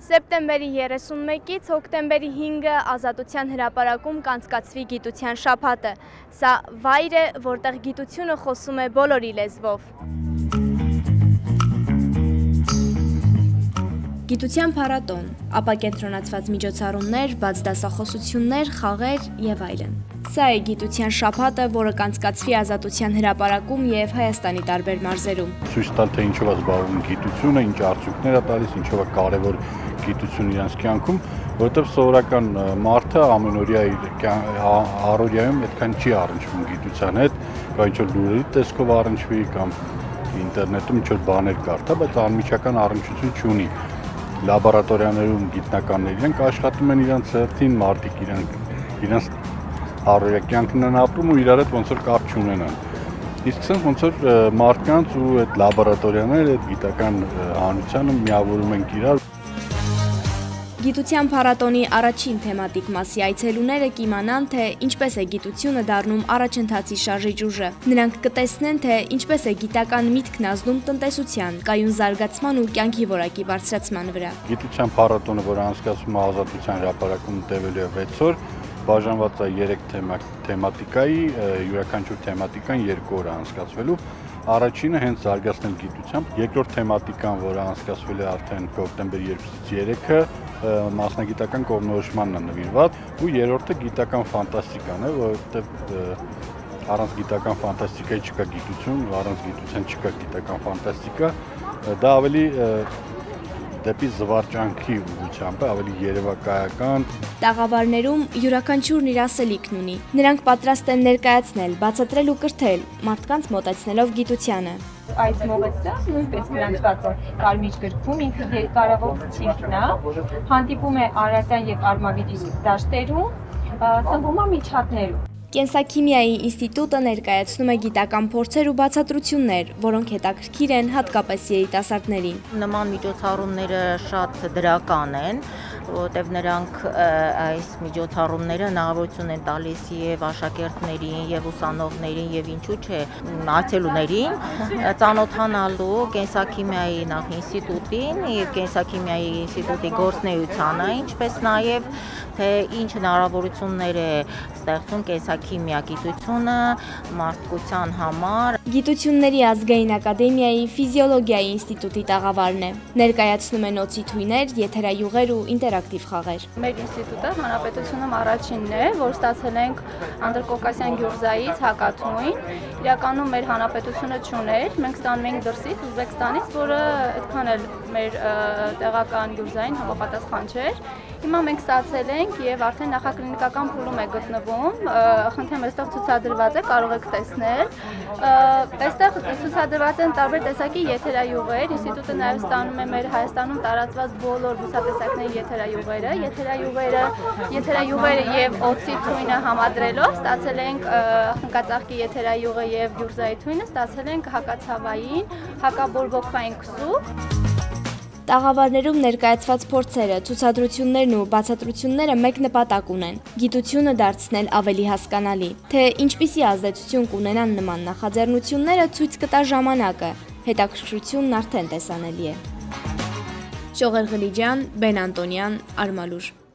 Սեպտեմբերի 31-ից հոկտեմբերի 5-ը Ազատության հրապարակում կանցկացվի գիտության շաբաթը։ Սա վայր է, որտեղ գիտությունը խոսում է բոլորի լեզվով։ Գիտության փառատոն, ապակենտրոնացված միջոցառումներ, բաց դասախոսություններ, խաղեր եւ այլն։ Սա է գիտության շաբաթը, որը կանցկացվի Ազատության հրապարակում եւ Հայաստանի տարբեր մարզերում։ Ցույց տալ, թե ինչով է զբաղվում գիտությունը, ինչ արդյունքներ է տալիս, ինչով է կարևոր գիտությունը իրենց կյանքում, որովհետև սովորական մարդը ամենօրյա իր առօրյայում այդքան չի առնչվում գիտության հետ, կամ ինչ-որ լուրերի տեսքով առնչվի կամ ինտերնետում ինչ-որ բաներ կարդա, բայց անմիջական առնչություն չունի։ Լաբորատորիաներում գիտնականներ իրենք աշխատում են իրենց հերթին, մարդիկ իրենց առօրյա կյանքն են ապրում ու իրար հետ ոնց որ կապ չունենան։ Իսկ ասենք ոնց որ մարդկանց ու այդ լաբորատորիաները, այդ գիտական հանրությանը միավորում են իրար։ Գիտության փառատոնի առաջին թեմատիկ մասի այցելուները կիմանան, թե ինչպես է գիտությունը դառնում առաջընթացի շարժիչ ուժը։ Նրանք կտեսնեն, թե ինչպես է գիտական միտքն ազդում տնտեսության, կայուն զարգացման ու կյանքի որակի բարձրացման վրա։ Գիտության փառատոնը, որը անցկացվում է Ազատության հրապարակում, տևելու է 6 օր, բաժանված է 3 թեմատիկայի, յուրաքանչյուր թեմատիկան 2 օր է անցկացվելու։ Առաջինը հենց զարգացնել գիտությամբ, երկրորդ թեմատիկան, որը անցկացվել է արդեն հոկտեմբերի 2-ից 3-ը, մասնագիտական կողմնորոշմանն է նվիրված, ու երրորդը գիտական ֆանտաստիկան է, որովհետև առանց գիտական ֆանտաստիկայի չկա գիտություն, առանց գիտության չկա գիտական ֆանտաստիկա, դա ավելի դեպի զվարճանքի ուղղությամբ է, ավելի երևակայական։ Տաղավարներում յուրաքանչյուրն իր ասելիքն ունի։ Նրանք պատրաստ են ներկայացնել, բացատրել ու կրթել, մարդկանց մոտեցնելով գիտությանը։ Այս մողեցը նույնպես գրանցված է կարմիր գրքում, ինքը երկարավոտ ցինկն է, հանդիպում է արատյան եւ արմավիրի դաշտերում, սնվում է միջատներում։ Կենսաքիմիայի ինստիտուտը ներկայացնում է գիտական փորձեր ու բացատրություններ, որոնք հետաքրքիր են հատկապես երիտասարդներին։ Նման միջոցառումները շատ դրական են, որտեղ նրանք այս միջոցառումները հնարավորություն են տալիս եւ աշակերտներին, եւ ուսանողներին, եւ ինչու՞ չէ այցելուներին ծանոթանալու կենսաքիմիայի նախ ինստիտուտին եւ կենսաքիմիայի ինստիտուտի գործունեությանը, ինչպես նաեւ թե ինչ հնարավորություններ է ստեղծում կենսաքիմիա գիտությունը մարդկության համար։ Գիտությունների ազգային ակադեմիայի ֆիզիոլոգիայի ինստիտուտի տաղավարն է։ Ներկայացնում են օծի թույներ, եթերայուղեր ու ինտերակտիվ խաղեր։ Մեր ինստիտուտը հանրապետությունում առաջինն է, որ ստացել ենք Անդրկովկասյան գյուղզայից հակաթույն։ Իրականում մեր հանրապետությունը չուներ, մենք ստանում ենք դրսից, Ուզբեկստանից, որը այդքան էլ մեր տեղական գյուղզային համապատասխան չէր։ Հիմա մենք ստացել ենք եւ արդեն նախակլինիկական փուլում է գտնվում։ Խնդրեմ, այստեղ ցուցադրված է, կարող եք տեսնել։ Այստեղ ցուցադրված են տարբեր տեսակի եթերայուղեր։ Ինստիտուտը նաեւ ստանում է մեր Հայաստանում տարածված բոլոր բուսատեսակների եթերայուղերը եւ օծի թույնը համադրելով ստացել ենք խնկածաղկի եթերայուղը եւ գյուղզայի թույնը, ստացել ենք հակացավային, հակաբորբոքային քսուկ։ Տաղավարներում ներկայացված փորձերը, ցուցադրություններն ու բացատրությունները մեկ նպատակ ունեն՝ գիտությունը դարձնել ավելի հասկանալի։ Թե ինչպիսի ազդեցություն կունենան նման նախաձեռնությունները, ցույց կտա ժամանակը, հետաքրքրությունն արդեն տեսանելի է։ Շողեր Ղլիջյան, Բեն Անտոնյան, Արմալուր։